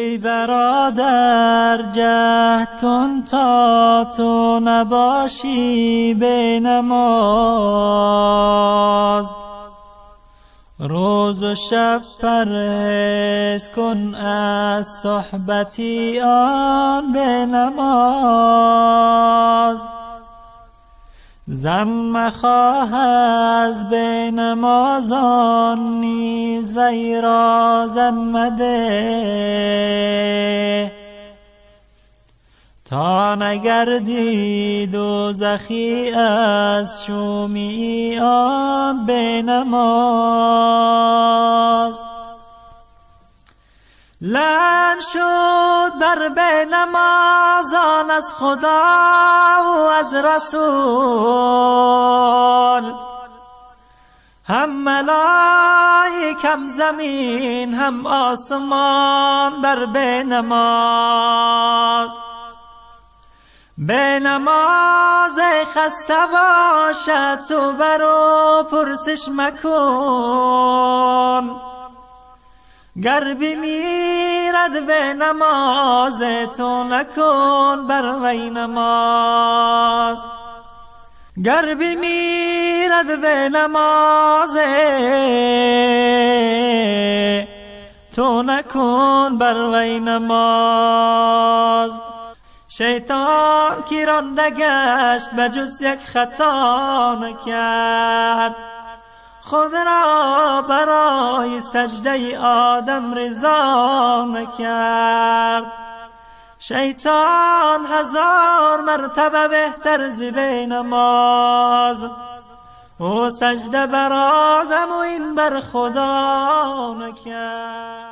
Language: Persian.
ای برادر جهد کن تا تو نباشی به نماز، روز و شب پرهیز کن از صحبتی آن به نماز. زن مخواه از به نمازان نیز وی را زن مده، تا نگردی دوزخی از شومی آن به نماز. لعن شد بر به نمازان از خدا و از رسول، هم ملائک هم زمین هم آسمان بر به نماز. به نماز خسته باشد تو برو پرسش مکن، گر بمیرد به نماز تو نکن بر وی نماز. گر بمیرد به نماز تو نکن بر وی نماز. شیطان کی رانده گشت بجز یک خطا نکرد، خود را برای سجده آدم رضا نکرد. شیطان 1000 مرتبه بهتر ز به نماز، او سجده بر آدم و این بر خدا نکرد.